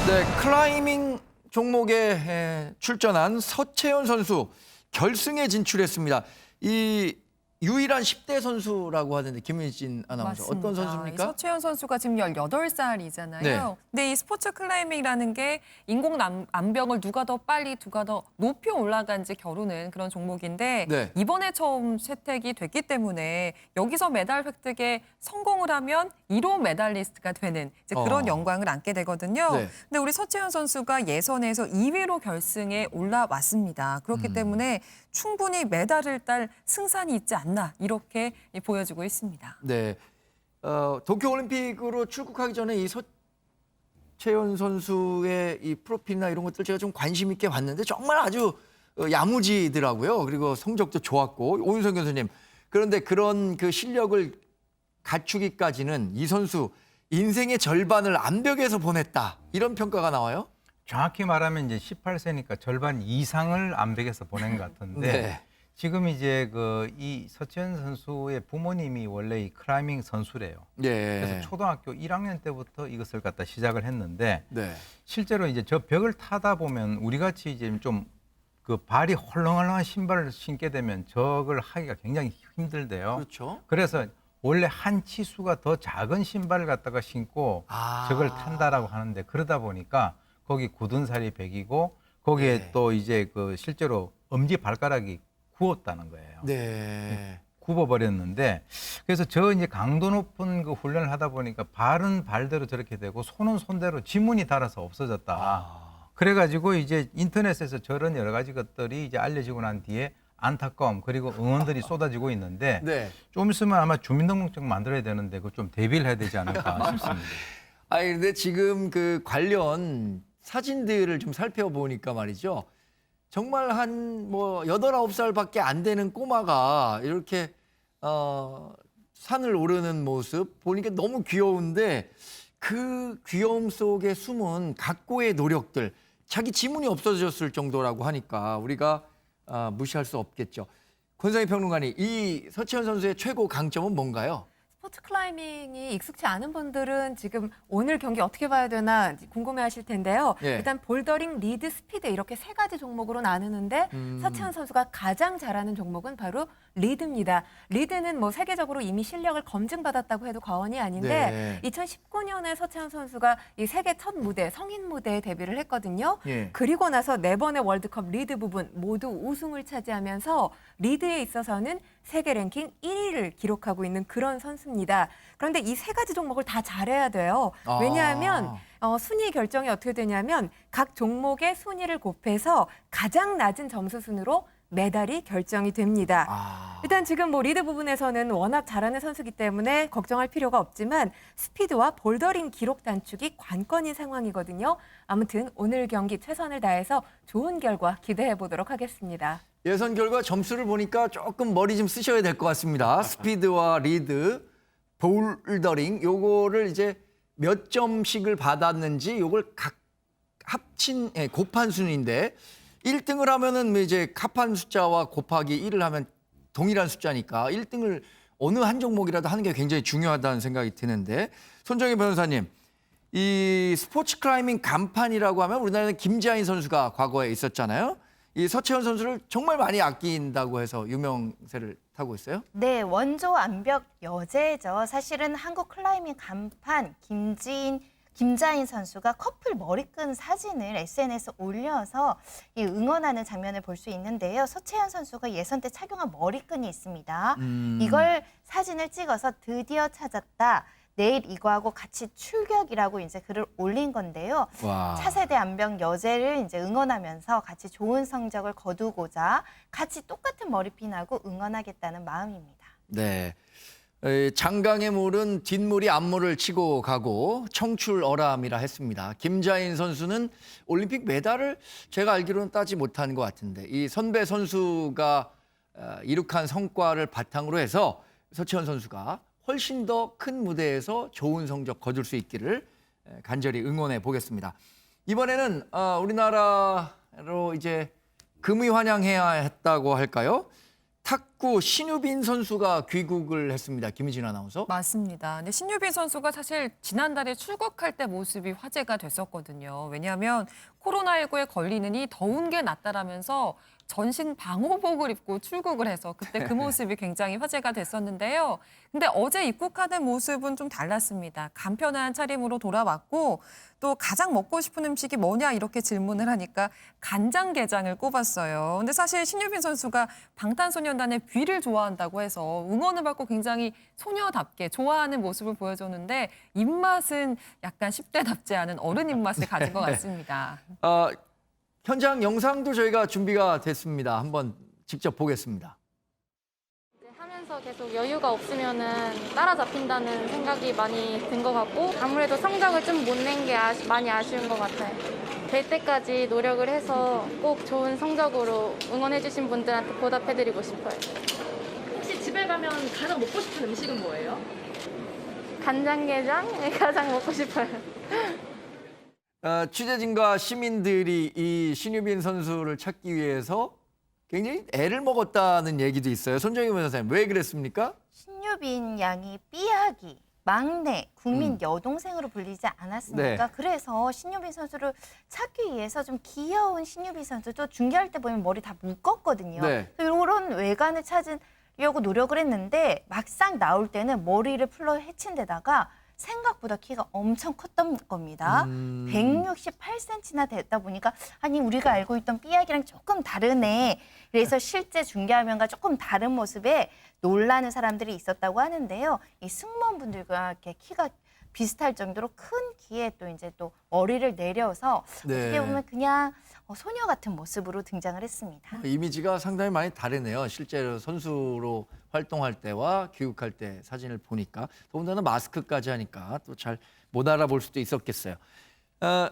네, 클라이밍 종목에 출전한 서채연 선수 결승에 진출했습니다. 이 유일한 10대 선수라고 하는데 김민진 아나운서 맞습니다. 어떤 선수입니까? 서채연 선수가 지금 18살이잖아요. 네. 근데 이 스포츠 클라이밍이라는 게 인공 암벽을 누가 더 빨리 누가 더 높이 올라간지 겨루는 그런 종목인데 네. 이번에 처음 채택이 됐기 때문에 여기서 메달 획득에 성공을 하면 1호 메달리스트가 되는 이제 그런 영광을 안게 되거든요. 네. 근데 우리 서채연 선수가 예선에서 2위로 결승에 올라왔습니다. 그렇기 때문에 충분히 메달을 딸 승산이 있지 않나 이렇게 보여지고 있습니다. 네, 도쿄올림픽으로 출국하기 전에 이 서채연 선수의 이 프로필이나 이런 것들 제가 좀 관심 있게 봤는데 정말 아주 야무지더라고요. 그리고 성적도 좋았고 오윤성 교수님, 그런데 그런 그 실력을 갖추기까지는 이 선수 인생의 절반을 암벽에서 보냈다 이런 평가가 나와요. 정확히 말하면 이제 18세니까 절반 이상을 암벽에서 보낸 것 같은데 네. 지금 이제 이 서채연 선수의 부모님이 원래 이 클라이밍 선수래요. 네. 그래서 초등학교 1학년 때부터 이것을 갖다 시작을 했는데 네. 실제로 이제 저 벽을 타다 보면 우리 같이 이제 좀 그 발이 헐렁헐렁한 신발을 신게 되면 저걸 하기가 굉장히 힘들대요. 그렇죠. 그래서 원래 한 치수가 더 작은 신발을 갖다가 신고 저걸 탄다라고 하는데 그러다 보니까 거기 굳은 살이 배기고 거기에 네. 또 이제 그 실제로 엄지 발가락이 구웠다는 거예요. 네. 굽어버렸는데 그래서 저 이제 강도 높은 그 훈련을 하다 보니까 발은 발대로 저렇게 되고 손은 손대로 지문이 달아서 없어졌다. 그래가지고 이제 인터넷에서 저런 여러 가지 것들이 이제 알려지고 난 뒤에 안타까움 그리고 응원들이 쏟아지고 있는데 네. 좀 있으면 아마 주민등록증 만들어야 되는데 그거 좀 대비를 해야 되지 않을까 싶습니다. 아니 근데 지금 그 관련 사진들을 좀 살펴보니까 말이죠. 정말 한 뭐 8, 9살밖에 안 되는 꼬마가 이렇게 산을 오르는 모습 보니까 너무 귀여운데 그 귀여움 속에 숨은 각고의 노력들, 자기 지문이 없어졌을 정도라고 하니까 우리가 무시할 수 없겠죠. 권상희 평론가님, 이 서채연 선수의 최고 강점은 뭔가요? 스포츠 클라이밍이 익숙치 않은 분들은 지금 오늘 경기 어떻게 봐야 되나 궁금해하실 텐데요. 예. 일단 볼더링, 리드, 스피드 이렇게 세 가지 종목으로 나누는데 서채연 선수가 가장 잘하는 종목은 바로 리드입니다. 리드는 뭐 세계적으로 이미 실력을 검증받았다고 해도 과언이 아닌데 네. 2019년에 서채연 선수가 이 세계 첫 무대, 성인 무대에 데뷔를 했거든요. 예. 그리고 나서 4번의 월드컵 리드 부분 모두 우승을 차지하면서 리드에 있어서는 세계 랭킹 1위를 기록하고 있는 그런 선수입니다. 그런데 이 세 가지 종목을 다 잘해야 돼요. 왜냐하면 순위 결정이 어떻게 되냐면 각 종목의 순위를 곱해서 가장 낮은 점수 순으로 메달이 결정이 됩니다. 일단 지금 뭐 리드 부분에서는 워낙 잘하는 선수이기 때문에 걱정할 필요가 없지만 스피드와 볼더링 기록 단축이 관건인 상황이거든요. 아무튼 오늘 경기 최선을 다해서 좋은 결과 기대해 보도록 하겠습니다. 예선 결과 점수를 보니까 조금 머리 좀 쓰셔야 될 것 같습니다. 스피드와 리드, 볼더링 요거를 이제 몇 점씩을 받았는지 요걸 각 합친 곱한 순인데 1등을 하면은 이제 합한 숫자와 곱하기 1을 하면 동일한 숫자니까 1등을 어느 한 종목이라도 하는 게 굉장히 중요하다는 생각이 드는데 손정혜 변호사님, 이 스포츠 클라이밍 간판이라고 하면 우리나라는 김지아인 선수가 과거에 있었잖아요. 이 서채연 선수를 정말 많이 아낀다고 해서 유명세를 타고 있어요. 네, 원조 암벽 여제죠. 사실은 한국 클라이밍 간판 김자인 선수가 커플 머리끈 사진을 SNS에 올려서 응원하는 장면을 볼 수 있는데요. 서채연 선수가 예선 때 착용한 머리끈이 있습니다. 이걸 사진을 찍어서 드디어 찾았다. 내일 이거하고 같이 출격이라고 이제 글을 올린 건데요. 와. 차세대 암벽 여제를 이제 응원하면서 같이 좋은 성적을 거두고자 같이 똑같은 머리핀하고 응원하겠다는 마음입니다. 네. 장강의 물은 뒷물이 앞물을 치고 가고 청출어람이라 했습니다. 김자인 선수는 올림픽 메달을 제가 알기로는 따지 못한 것 같은데 이 선배 선수가 이룩한 성과를 바탕으로 해서 서채연 선수가 훨씬 더 큰 무대에서 좋은 성적 거둘 수 있기를 간절히 응원해 보겠습니다. 이번에는 우리나라로 이제 금이 환영해야 했다고 할까요? 탁구 신유빈 선수가 귀국을 했습니다. 김희진 아나운서. 맞습니다. 근데 신유빈 선수가 사실 지난달에 출국할 때 모습이 화제가 됐었거든요. 왜냐하면 코로나19에 걸리느니 더운 게 낫다라면서 전신 방호복을 입고 출국을 해서 그때 그 모습이 굉장히 화제가 됐었는데요. 근데 어제 입국하는 모습은 좀 달랐습니다. 간편한 차림으로 돌아왔고 또 가장 먹고 싶은 음식이 뭐냐 이렇게 질문을 하니까 간장게장을 꼽았어요. 근데 사실 신유빈 선수가 방탄소년단의 뷔를 좋아한다고 해서 응원을 받고 굉장히 소녀답게 좋아하는 모습을 보여줬는데 입맛은 약간 10대답지 않은 어른 입맛을 가진 것 같습니다. 현장 영상도 저희가 준비가 됐습니다. 한번 직접 보겠습니다. 이제 하면서 계속 여유가 없으면은 따라잡힌다는 생각이 많이 든 것 같고 아무래도 성적을 좀 못 낸 게 많이 아쉬운 것 같아요. 될 때까지 노력을 해서 꼭 좋은 성적으로 응원해주신 분들한테 보답해드리고 싶어요. 혹시 집에 가면 가장 먹고 싶은 음식은 뭐예요? 간장게장 가장 먹고 싶어요. 취재진과 시민들이 이 신유빈 선수를 찾기 위해서 굉장히 애를 먹었다는 얘기도 있어요. 손정희 변호사님, 왜 그랬습니까? 신유빈 양이 삐약이 막내 국민 여동생으로 불리지 않았습니까? 네. 그래서 신유빈 선수를 찾기 위해서 좀 귀여운 신유빈 선수도 중계할 때 보면 머리 다 묶었거든요. 네. 이런 외관을 찾으려고 노력을 했는데 막상 나올 때는 머리를 풀러 헤친 데다가 생각보다 키가 엄청 컸던 겁니다. 168cm나 됐다 보니까 아니 우리가 알고 있던 삐약이랑 조금 다르네. 그래서 실제 중계 화면과 조금 다른 모습에 놀라는 사람들이 있었다고 하는데요. 이 승무원분들과 이렇게 키가 비슷할 정도로 큰 키에 또 이제 또 머리를 내려서 네. 어떻게 보면 그냥 소녀 같은 모습으로 등장을 했습니다. 이미지가 상당히 많이 다르네요. 실제로 선수로 활동할 때와 귀국할 때 사진을 보니까 더군다나 마스크까지 하니까 또 잘 못 알아볼 수도 있었겠어요.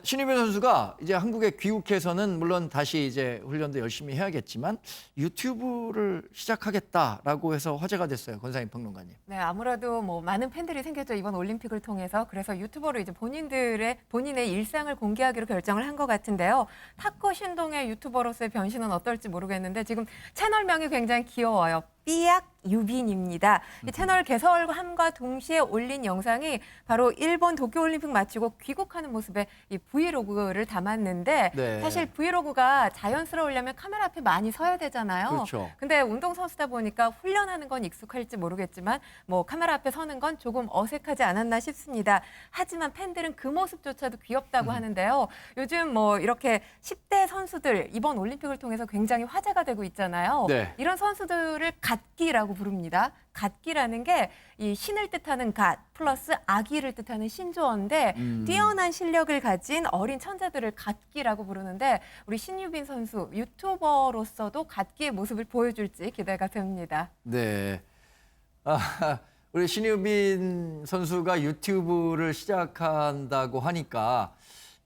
신유빈 선수가 이제 한국에 귀국해서는 물론 다시 이제 훈련도 열심히 해야겠지만 유튜브를 시작하겠다라고 해서 화제가 됐어요. 권상임 평론가님. 네, 아무래도 뭐 많은 팬들이 생겼죠. 이번 올림픽을 통해서. 그래서 유튜버로 이제 본인의 일상을 공개하기로 결정을 한 것 같은데요. 탁구 신동의 유튜버로서의 변신은 어떨지 모르겠는데 지금 채널명이 굉장히 귀여워요. 삐약 유빈입니다. 이 채널 개설함과 동시에 올린 영상이 바로 일본 도쿄올림픽 마치고 귀국하는 모습의 이 브이로그를 담았는데 네. 사실 브이로그가 자연스러우려면 카메라 앞에 많이 서야 되잖아요. 그렇죠. 근데 운동선수다 보니까 훈련하는 건 익숙할지 모르겠지만 뭐 카메라 앞에 서는 건 조금 어색하지 않았나 싶습니다. 하지만 팬들은 그 모습조차도 귀엽다고 하는데요. 요즘 뭐 이렇게 10대 선수들 이번 올림픽을 통해서 굉장히 화제가 되고 있잖아요. 네. 이런 선수들을 갓기라고 부릅니다. 갓기라는 게 이 신을 뜻하는 갓 플러스 아기를 뜻하는 신조어인데 뛰어난 실력을 가진 어린 천재들을 갓기라고 부르는데 우리 신유빈 선수 유튜버로서도 갓기의 모습을 보여줄지 기대가 됩니다. 네. 우리 신유빈 선수가 유튜브를 시작한다고 하니까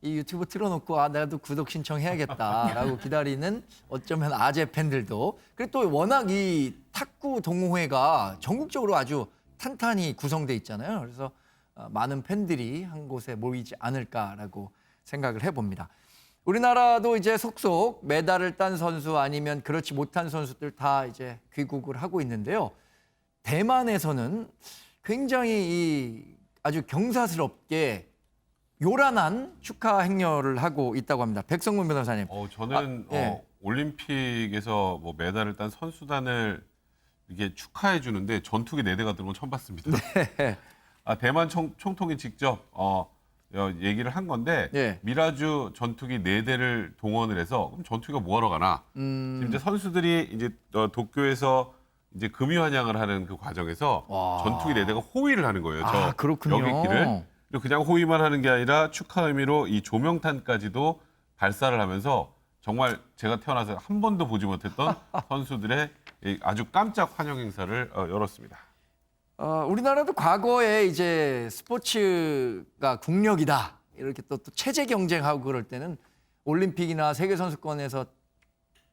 이 유튜브 틀어놓고 나도 구독 신청해야겠다라고 기다리는 어쩌면 아재 팬들도 그리고 또 워낙 이 탁구 동호회가 전국적으로 아주 탄탄히 구성돼 있잖아요. 그래서 많은 팬들이 한 곳에 모이지 않을까라고 생각을 해봅니다. 우리나라도 이제 속속 메달을 딴 선수 아니면 그렇지 못한 선수들 다 이제 귀국을 하고 있는데요. 대만에서는 굉장히 아주 경사스럽게 요란한 축하 행렬을 하고 있다고 합니다. 백성문 변호사님. 저는 예. 올림픽에서 뭐 메달을 딴 선수단을 이게 축하해 주는데 전투기 4대가 들은 건 처음 봤습니다. 네. 대만 총통이 직접 얘기를 한 건데 예. 미라주 전투기 4대를 동원을 해서 그럼 전투기가 뭐하러 가나? 지금 이제 선수들이 이제 도쿄에서 이제 금이 환영을 하는 그 과정에서 와. 전투기 4대가 호위를 하는 거예요. 그렇군요. 여객기를. 그리고 그냥 호위만 하는 게 아니라 축하 의미로 이 조명탄까지도 발사를 하면서 정말 제가 태어나서 한 번도 보지 못했던 선수들의 아주 깜짝 환영 행사를 열었습니다. 우리나라도 과거에 이제 스포츠가 국력이다 이렇게 또 체제 경쟁하고 그럴 때는 올림픽이나 세계 선수권에서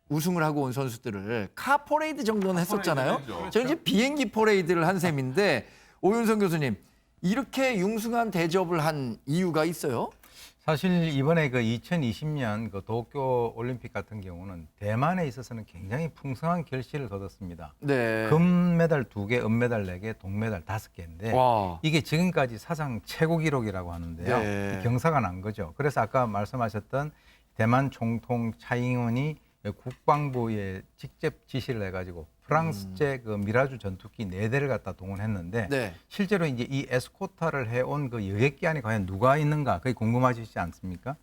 우승을 하고 온 선수들을 카 포레이드 정도는 했었잖아요. 했죠. 저는 이제 비행기 포레이드를 한 셈인데 오윤성 교수님 이렇게 융숭한 대접을 한 이유가 있어요? 사실 이번에 그 2020년 그 도쿄 올림픽 같은 경우는 대만에 있어서는 굉장히 풍성한 결실을 거뒀습니다. 네. 금메달 2개, 은메달 4개, 동메달 5개인데 와. 이게 지금까지 사상 최고 기록이라고 하는데요. 네. 경사가 난 거죠. 그래서 아까 말씀하셨던 대만 총통 차잉원이 국방부에 직접 지시를 해가지고 프랑스제 그 미라주 전투기 4대를 갖다 동원했는데 네. 실제로 이제 이 에스코타를 해온 그 여객기 안에 과연 누가 있는가 그게 궁금하시지 않습니까?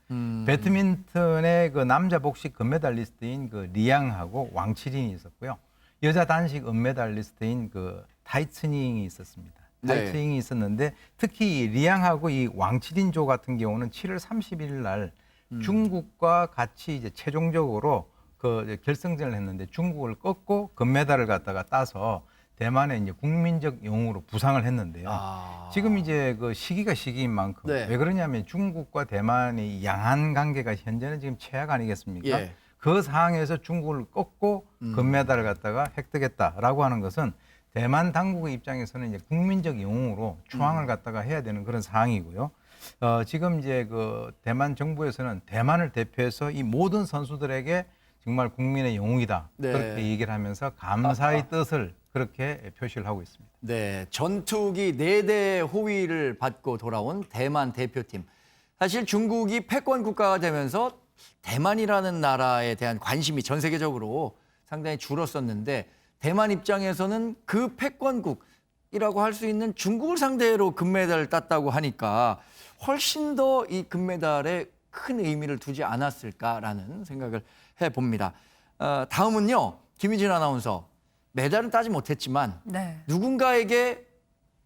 배드민턴의 그 남자 복식 금메달리스트인 그 리양하고 왕치린이 있었고요. 여자 단식 은메달리스트인 그 타이츠닝이 있었습니다. 네. 타이츠닝이 있었는데 특히 리양하고 이 왕치린조 같은 경우는 7월 30일 날 중국과 같이 이제 최종적으로 그 결승전을 했는데 중국을 꺾고 금메달을 갖다가 따서 대만의 이제 국민적 영웅으로 부상을 했는데요. 지금 이제 그 시기가 시기인 만큼 네. 왜 그러냐면 중국과 대만의 양안 관계가 현재는 지금 최악 아니겠습니까? 예. 그 상황에서 중국을 꺾고 금메달을 갖다가 획득했다라고 하는 것은 대만 당국의 입장에서는 이제 국민적 영웅으로 추앙을 갖다가 해야 되는 그런 상황이고요. 지금 이제 그 대만 정부에서는 대만을 대표해서 이 모든 선수들에게 정말 국민의 영웅이다. 네. 그렇게 얘기를 하면서 감사의 뜻을 그렇게 표시를 하고 있습니다. 네, 전투기 4대 호위를 받고 돌아온 대만 대표팀. 사실 중국이 패권 국가가 되면서 대만이라는 나라에 대한 관심이 전 세계적으로 상당히 줄었었는데 대만 입장에서는 그 패권국이라고 할 수 있는 중국을 상대로 금메달을 땄다고 하니까 훨씬 더 이 금메달에 큰 의미를 두지 않았을까라는 생각을 해봅니다. 다음은요, 김희진 아나운서. 메달은 따지 못했지만 네. 누군가에게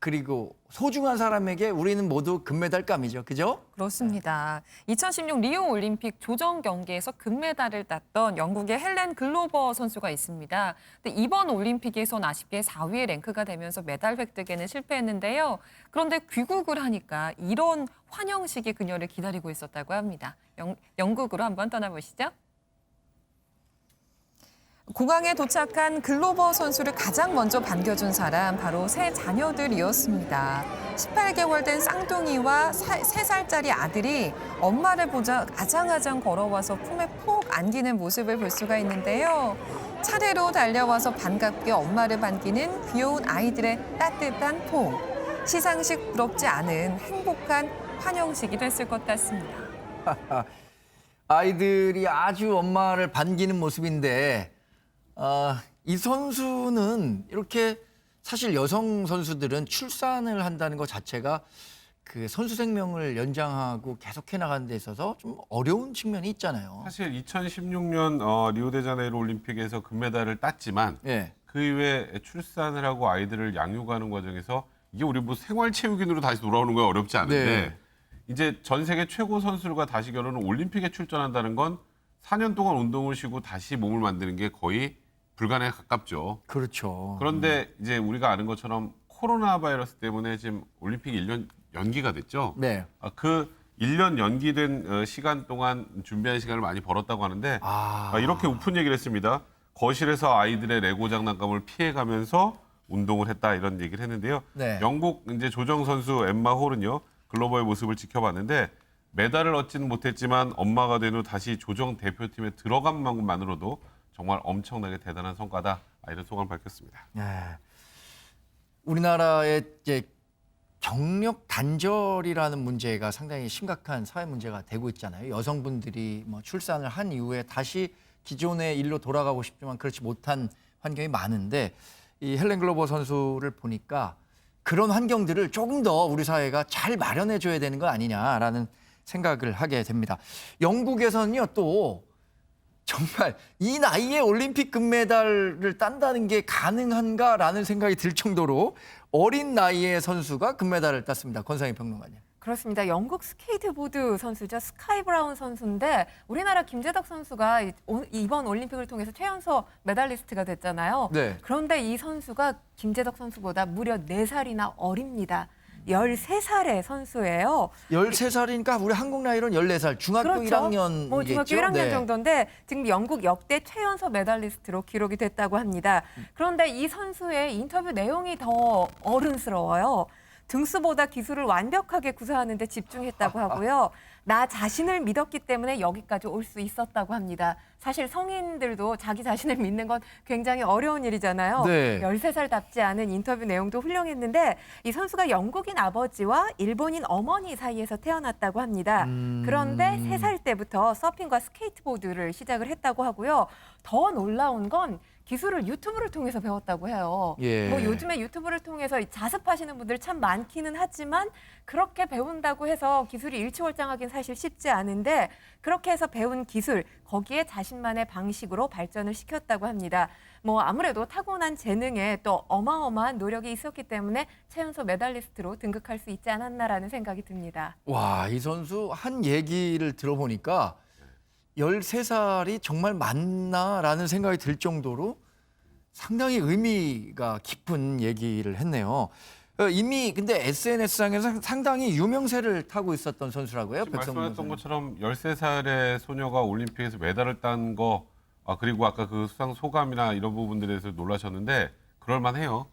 그리고 소중한 사람에게 우리는 모두 금메달감이죠. 그죠? 그렇습니다. 2016 리오 올림픽 조정 경기에서 금메달을 땄던 영국의 헬렌 글로버 선수가 있습니다. 근데 이번 올림픽에선 아쉽게 4위에 랭크가 되면서 메달 획득에는 실패했는데요. 그런데 귀국을 하니까 이런 환영식이 그녀를 기다리고 있었다고 합니다. 영국으로 한번 떠나보시죠. 공항에 도착한 글로버 선수를 가장 먼저 반겨준 사람 바로 세 자녀들이었습니다. 18개월 된 쌍둥이와 3살짜리 아들이 엄마를 보자 아장아장 걸어와서 품에 푹 안기는 모습을 볼 수가 있는데요. 차례로 달려와서 반갑게 엄마를 반기는 귀여운 아이들의 따뜻한 폼. 시상식 부럽지 않은 행복한 환영식이 됐을 것 같습니다. 아이들이 아주 엄마를 반기는 모습인데 이 선수는 이렇게 사실 여성 선수들은 출산을 한다는 것 자체가 그 선수 생명을 연장하고 계속해 나가는 데 있어서 좀 어려운 측면이 있잖아요. 사실 2016년 리오데자네이루 올림픽에서 금메달을 땄지만 예. 그 이후에 출산을 하고 아이들을 양육하는 과정에서 이게 우리 뭐 생활체육인으로 다시 돌아오는 건 어렵지 않은데 네. 이제 전 세계 최고 선수가 다시 결혼은 올림픽에 출전한다는 건 4년 동안 운동을 쉬고 다시 몸을 만드는 게 거의 불가능에 가깝죠. 그렇죠. 그런데 이제 우리가 아는 것처럼 코로나 바이러스 때문에 지금 올림픽이 1년 연기가 됐죠. 네. 그 1년 연기된 시간 동안 준비한 시간을 많이 벌었다고 하는데 이렇게 우픈 얘기를 했습니다. 거실에서 아이들의 레고 장난감을 피해가면서 운동을 했다 이런 얘기를 했는데요. 네. 영국 이제 조정 선수 엠마 홀은요 글로벌 모습을 지켜봤는데 메달을 얻지는 못했지만 엄마가 된 후 다시 조정 대표팀에 들어간 만큼만으로도 정말 엄청나게 대단한 성과다 이런 소감을 밝혔습니다. 네. 우리나라의 이제 경력 단절이라는 문제가 상당히 심각한 사회 문제가 되고 있잖아요. 여성분들이 뭐 출산을 한 이후에 다시 기존의 일로 돌아가고 싶지만 그렇지 못한 환경이 많은데 이 헬렌 글로버 선수를 보니까 그런 환경들을 조금 더 우리 사회가 잘 마련해 줘야 되는 거 아니냐라는 생각을 하게 됩니다. 영국에서는요 또 정말 이 나이에 올림픽 금메달을 딴다는 게 가능한가라는 생각이 들 정도로 어린 나이의 선수가 금메달을 땄습니다. 권상희 평론가님. 그렇습니다. 영국 스케이트보드 선수죠. 스카이 브라운 선수인데 우리나라 김재덕 선수가 이번 올림픽을 통해서 최연소 메달리스트가 됐잖아요. 네. 그런데 이 선수가 김재덕 선수보다 무려 4살이나 어립니다. 13살의 선수예요. 13살이니까 우리 한국 나이로는 14살, 중학교 그렇죠. 1학년이겠죠? 뭐 중학교 1학년 정도인데 지금 영국 역대 최연소 메달리스트로 기록이 됐다고 합니다. 그런데 이 선수의 인터뷰 내용이 더 어른스러워요. 등수보다 기술을 완벽하게 구사하는 데 집중했다고 하고요. 나 자신을 믿었기 때문에 여기까지 올 수 있었다고 합니다. 사실 성인들도 자기 자신을 믿는 건 굉장히 어려운 일이잖아요. 네. 13살답지 않은 인터뷰 내용도 훌륭했는데 이 선수가 영국인 아버지와 일본인 어머니 사이에서 태어났다고 합니다. 그런데 3살 때부터 서핑과 스케이트보드를 시작을 했다고 하고요. 더 놀라운 건 기술을 유튜브를 통해서 배웠다고 해요. 예. 뭐 요즘에 유튜브를 통해서 자습하시는 분들 참 많기는 하지만 그렇게 배운다고 해서 기술이 일취월장하긴 사실 쉽지 않은데 그렇게 해서 배운 기술 거기에 자신만의 방식으로 발전을 시켰다고 합니다. 뭐 아무래도 타고난 재능에 또 어마어마한 노력이 있었기 때문에 최연소 메달리스트로 등극할 수 있지 않았나라는 생각이 듭니다. 와, 이 선수 한 얘기를 들어보니까 13살이 정말 맞나라는 생각이 들 정도로 상당히 의미가 깊은 얘기를 했네요. 이미 근데 SNS상에서 상당히 유명세를 타고 있었던 선수라고요. 지금 백성문 말씀하셨던 선수. 것처럼 13살의 소녀가 올림픽에서 메달을 딴 거, 그리고 아까 그 수상 소감이나 이런 부분들에 대해서 놀라셨는데 그럴만해요.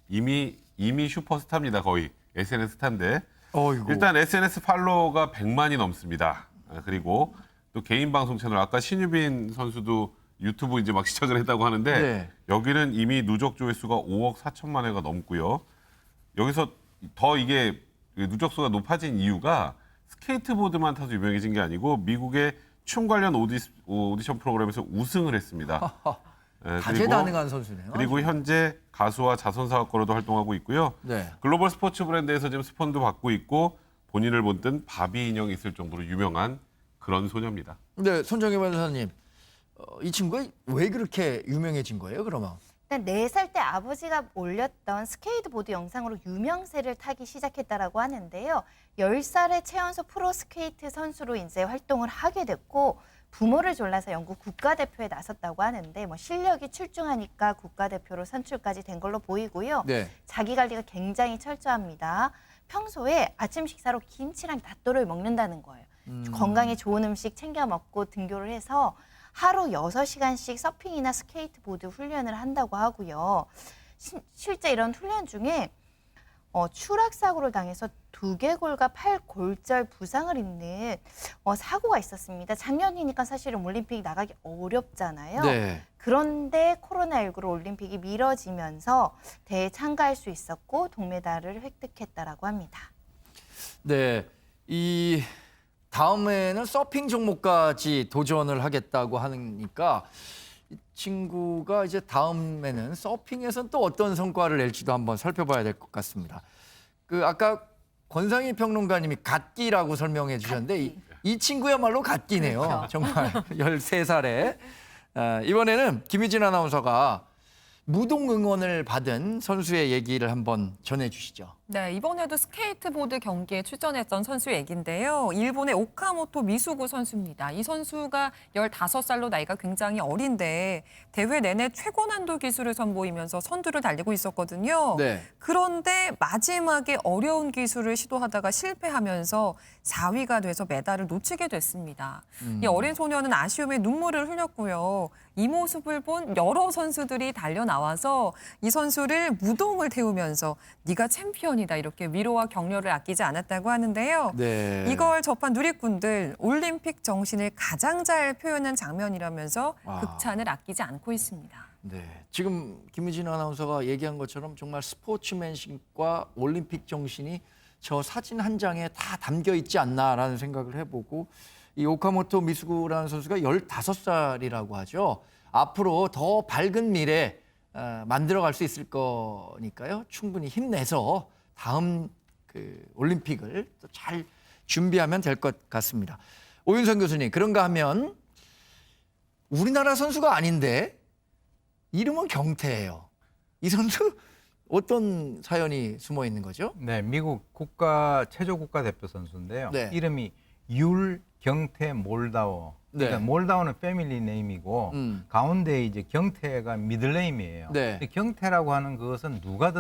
이미 슈퍼스타입니다. 거의 SNS 스타인데. 어이구. 일단 SNS 팔로워가 100만이 넘습니다. 그리고 또 개인 방송 채널, 아까 신유빈 선수도 유튜브 이제 막 시작을 했다고 하는데 네. 여기는 이미 누적 조회수가 5억 4천만 회가 넘고요. 여기서 더 이게 누적수가 높아진 이유가 스케이트보드만 타서 유명해진 게 아니고 미국의 춤 관련 오디션 프로그램에서 우승을 했습니다. 다재다능한 선수네요. 그리고 현재 가수와 자선사업가로도 활동하고 있고요. 네. 글로벌 스포츠 브랜드에서 지금 스폰도 받고 있고 본인을 본뜬 바비 인형이 있을 정도로 유명한 그런 소녀입니다. 네, 손정혜 변호사님. 이 친구가 왜 그렇게 유명해진 거예요, 그러면? 4살 때 아버지가 올렸던 스케이트보드 영상으로 유명세를 타기 시작했다라고 하는데요. 10살에 최연소 프로스케이트 선수로 이제 활동을 하게 됐고 부모를 졸라서 영국 국가대표에 나섰다고 하는데 뭐 실력이 출중하니까 국가대표로 선출까지 된 걸로 보이고요. 네. 자기 관리가 굉장히 철저합니다. 평소에 아침 식사로 김치랑 낫또를 먹는다는 거예요. 건강에 좋은 음식 챙겨 먹고 등교를 해서 하루 6시간씩 서핑이나 스케이트보드 훈련을 한다고 하고요. 실제 이런 훈련 중에 추락사고를 당해서 두개골과 팔골절 부상을 입는 사고가 있었습니다. 작년이니까 사실은 올림픽 나가기 어렵잖아요. 네. 그런데 코로나19로 올림픽이 미뤄지면서 대회에 참가할 수 있었고 동메달을 획득했다라고 합니다. 네. 이 다음에는 서핑 종목까지 도전을 하겠다고 하니까 이 친구가 이제 다음에는 서핑에서는 또 어떤 성과를 낼지도 한번 살펴봐야 될 것 같습니다. 그 아까 권상희 평론가님이 갓기라고 설명해 주셨는데 이 친구야말로 갓기네요. 그렇죠. 정말 13살에. 이번에는 김유진 아나운서가 무동 응원을 받은 선수의 얘기를 한번 전해주시죠. 네, 이번에도 스케이트보드 경기에 출전했던 선수 얘기인데요. 일본의 오카모토 미수구 선수입니다. 이 선수가 15살로 나이가 굉장히 어린데 대회 내내 최고 난도 기술을 선보이면서 선두를 달리고 있었거든요. 네. 그런데 마지막에 어려운 기술을 시도하다가 실패하면서 4위가 돼서 메달을 놓치게 됐습니다. 이 어린 소녀는 아쉬움에 눈물을 흘렸고요. 이 모습을 본 여러 선수들이 달려나와서 이 선수를 무동을 태우면서 네가 챔피언이다 이렇게 위로와 격려를 아끼지 않았다고 하는데요. 네. 이걸 접한 누리꾼들 올림픽 정신을 가장 잘 표현한 장면이라면서 와. 극찬을 아끼지 않고 있습니다. 네, 지금 김유진 아나운서가 얘기한 것처럼 정말 스포츠맨십과 올림픽 정신이 저 사진 한 장에 다 담겨 있지 않나라는 생각을 해보고 이 오카모토 미수구라는 선수가 15살이라고 하죠. 앞으로 더 밝은 미래 만들어갈 수 있을 거니까요. 충분히 힘내서 다음 그 올림픽을 또 잘 준비하면 될 것 같습니다. 오윤선 교수님, 그런가 하면 우리나라 선수가 아닌데 이름은 경태예요. 이 선수 어떤 사연이 숨어 있는 거죠? 네, 미국 체조 국가대표 선수인데요. 네. 이름이 율경태 몰다워. 네. 그러니까 몰다워는 패밀리 네임이고 가운데 이제 경태가 미들 네임이에요. 네. 근데 경태라고 하는 그것은 누가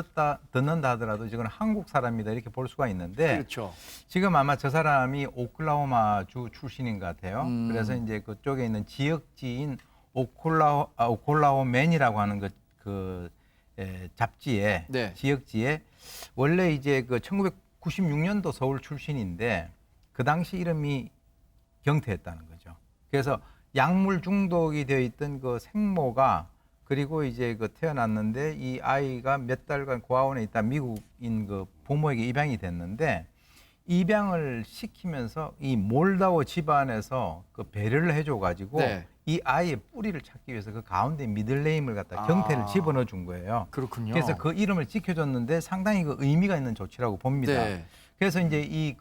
듣는다 하더라도 이건 한국 사람이다 이렇게 볼 수가 있는데 그렇죠. 지금 아마 저 사람이 오클라호마 주 출신인 것 같아요. 그래서 이제 그쪽에 있는 지역지인 오클라호맨이라고 하는 그 잡지에 네. 지역지에 원래 이제 그 1996년도 서울 출신인데 그 당시 이름이 경태였다는 거죠. 그래서 약물 중독이 되어 있던 그 생모가 그리고 이제 그 태어났는데 이 아이가 몇 달간 고아원에 있다 미국인 그 부모에게 입양이 됐는데 입양을 시키면서 이 몰다워 집안에서 그 배려를 해줘 가지고 네. 이 아이의 뿌리를 찾기 위해서 그 가운데 미들네임을 갖다 경태를 집어넣어 준 거예요. 그렇군요. 그래서 그 이름을 지켜줬는데 상당히 그 의미가 있는 조치라고 봅니다. 네. 그래서 이제 이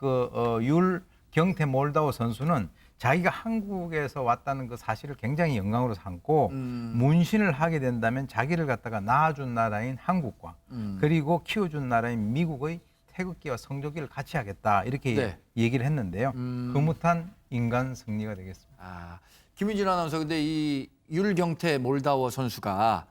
율 경태 몰다워 선수는 자기가 한국에서 왔다는 그 사실을 굉장히 영광으로 삼고 문신을 하게 된다면 자기를 갖다가 낳아준 나라인 한국과 그리고 키워준 나라인 미국의 태극기와 성조기를 같이 하겠다 이렇게 네. 얘기를 했는데요. 흐뭇한 인간 승리가 되겠습니다. 아, 김윤진 아나운서, 근데 이 율경태 몰다워 선수가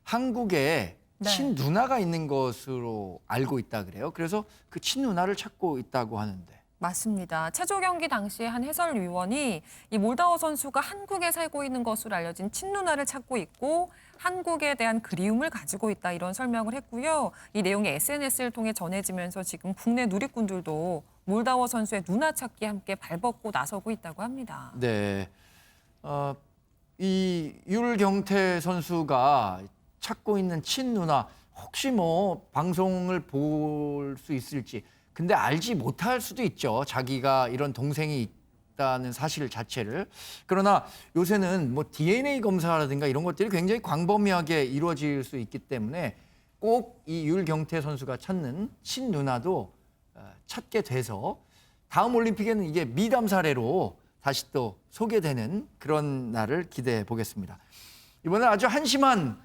한국에 네. 친누나가 있는 것으로 알고 있다 그래요. 그래서 그 친누나를 찾고 있다고 하는데. 맞습니다. 체조 경기 당시에 한 해설위원이 이 몰다워 선수가 한국에 살고 있는 것으로 알려진 친누나를 찾고 있고 한국에 대한 그리움을 가지고 있다 이런 설명을 했고요. 이 내용이 SNS를 통해 전해지면서 지금 국내 누리꾼들도 몰다워 선수의 누나 찾기에 함께 발벗고 나서고 있다고 합니다. 네. 이 율경태 선수가 찾고 있는 친누나 혹시 뭐 방송을 볼 수 있을지, 근데 알지 못할 수도 있죠. 자기가 이런 동생이 있다는 사실 자체를. 그러나 요새는 뭐 DNA 검사라든가 이런 것들이 굉장히 광범위하게 이루어질 수 있기 때문에 꼭 이 율경태 선수가 찾는 친누나도 찾게 돼서 다음 올림픽에는 이게 미담 사례로 다시 또 소개되는 그런 날을 기대해 보겠습니다. 이번엔 아주 한심한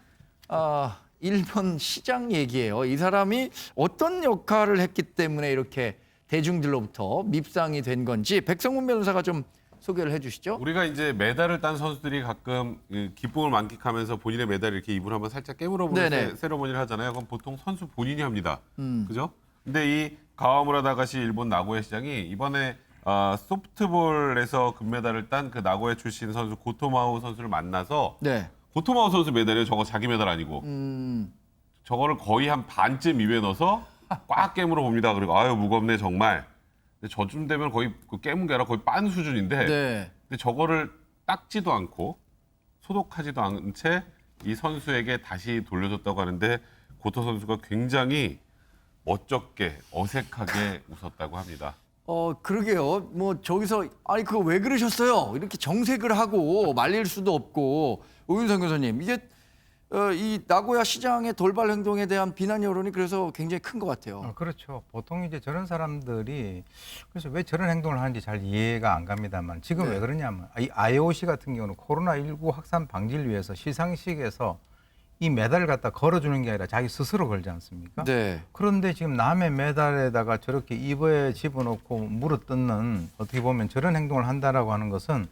일본 시장 얘기예요. 이 사람이 어떤 역할을 했기 때문에 이렇게 대중들로부터 밉상이 된 건지 백성문 변호사가 좀 소개를 해주시죠. 우리가 이제 메달을 딴 선수들이 가끔 그 기쁨을 만끽하면서 본인의 메달을 이렇게 입으로 한번 살짝 깨물어 보는 네네. 세레모니를 하잖아요. 그건 보통 선수 본인이 합니다. 그죠? 근데 이 가와무라 다가시 일본 나고야 시장이 이번에 소프트볼에서 금메달을 딴 그 나고야 출신 선수 고토마우 선수를 만나서 네. 고토마우 선수 메달이에요. 저거 자기 메달 아니고. 저거를 거의 한 반쯤 입에 넣어서 꽉 깨물어 봅니다. 그리고 아유 무겁네 정말. 근데 저쯤 되면 거의 그 깨문 게 아니라 거의 빤 수준인데 네. 근데 저거를 닦지도 않고 소독하지도 않은 채 이 선수에게 다시 돌려줬다고 하는데 고토 선수가 굉장히 멋쩍게 어색하게 웃었다고 합니다. 그러게요. 뭐 저기서 아니 그거 왜 그러셨어요? 이렇게 정색을 하고 말릴 수도 없고. 오윤성 교수님, 이게 이 나고야 시장의 돌발 행동에 대한 비난 여론이 그래서 굉장히 큰 것 같아요. 그렇죠. 보통 이제 저런 사람들이 그래서 왜 저런 행동을 하는지 잘 이해가 안 갑니다만 지금 네. 왜 그러냐면 이 IOC 같은 경우는 코로나19 확산 방지를 위해서 시상식에서 이 메달을 갖다 걸어주는 게 아니라 자기 스스로 걸지 않습니까? 네. 그런데 지금 남의 메달에다가 저렇게 입에 집어넣고 물어뜯는 어떻게 보면 저런 행동을 한다라고 하는 것은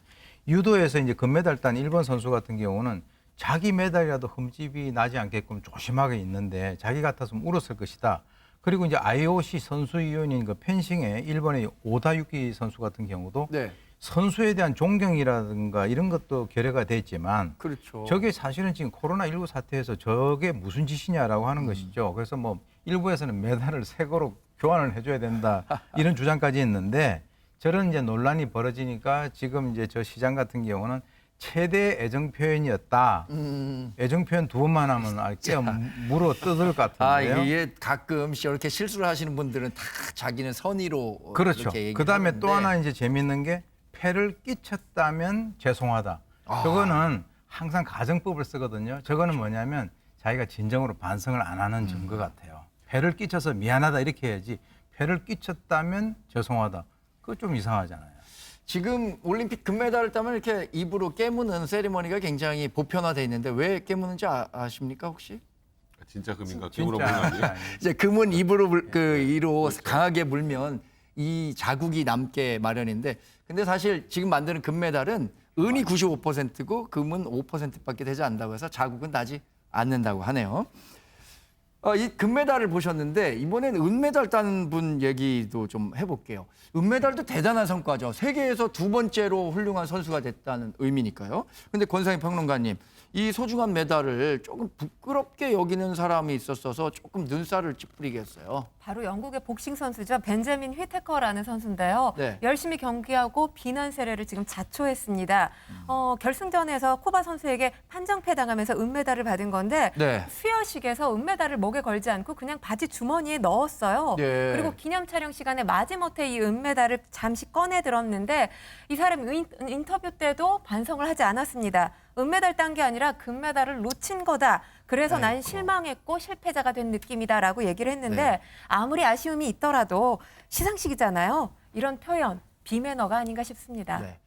유도에서 이제 금메달 딴 일본 선수 같은 경우는 자기 메달이라도 흠집이 나지 않게끔 조심하게 있는데 자기 같았으면 울었을 것이다. 그리고 이제 IOC 선수위원인 그 펜싱의 일본의 오다유키 선수 같은 경우도 네. 선수에 대한 존경이라든가 이런 것도 결여가 됐지만 그렇죠. 저게 사실은 지금 코로나19 사태에서 저게 무슨 짓이냐라고 하는 것이죠. 그래서 뭐 일부에서는 메달을 새 거로 교환을 해줘야 된다 이런 주장까지 있는데 저런 이제 논란이 벌어지니까 지금 이제 저 시장 같은 경우는 최대 애정 표현이었다. 애정 표현 두 번만 하면 깨어 물어 뜯을 것 같은데요. 이게 가끔 이렇게 실수를 하시는 분들은 다 자기는 선의로 그렇죠. 이렇게 얘기를 그다음에 하는데. 또 하나 이제 재밌는 게 폐를 끼쳤다면 죄송하다. 저거는 항상 가정법을 쓰거든요. 저거는 뭐냐면 자기가 진정으로 반성을 안 하는 증거 같아요. 폐를 끼쳐서 미안하다 이렇게 해야지 폐를 끼쳤다면 죄송하다. 그거 좀 이상하잖아요. 지금 올림픽 금메달을 따면 이렇게 입으로 깨무는 세리머니가 굉장히 보편화돼 있는데 왜 깨무는지 아십니까 혹시? 진짜 금인가? 진짜 깨물어 보는 거 아니에요? 이제 금은 입으로 이로 강하게 물면 이 자국이 남게 마련인데, 근데 사실 지금 만드는 금메달은 은이 95%고 금은 5%밖에 되지 않는다고 해서 자국은 나지 않는다고 하네요. 이 금메달을 보셨는데 이번엔 은메달 딴 분 얘기도 좀 해볼게요. 은메달도 대단한 성과죠. 세계에서 2번째로 훌륭한 선수가 됐다는 의미니까요. 근데 권상희 평론가님, 이 소중한 메달을 조금 부끄럽게 여기는 사람이 있었어서 조금 눈살을 찌푸리게 했어요. 바로 영국의 복싱 선수죠. 벤자민 휘테커라는 선수인데요. 네. 열심히 경기하고 비난 세례를 지금 자초했습니다. 결승전에서 쿠바 선수에게 판정패 당하면서 은메달을 받은 건데 네. 수여식에서 은메달을 목에 걸지 않고 그냥 바지 주머니에 넣었어요. 네. 그리고 기념 촬영 시간에 마지못해 이 은메달을 잠시 꺼내 들었는데 이 사람 인터뷰 때도 반성을 하지 않았습니다. 은메달 딴 게 아니라 금메달을 놓친 거다. 그래서 난 실망했고 실패자가 된 느낌이다라고 얘기를 했는데 네. 아무리 아쉬움이 있더라도 시상식이잖아요. 이런 표현 비매너가 아닌가 싶습니다. 네.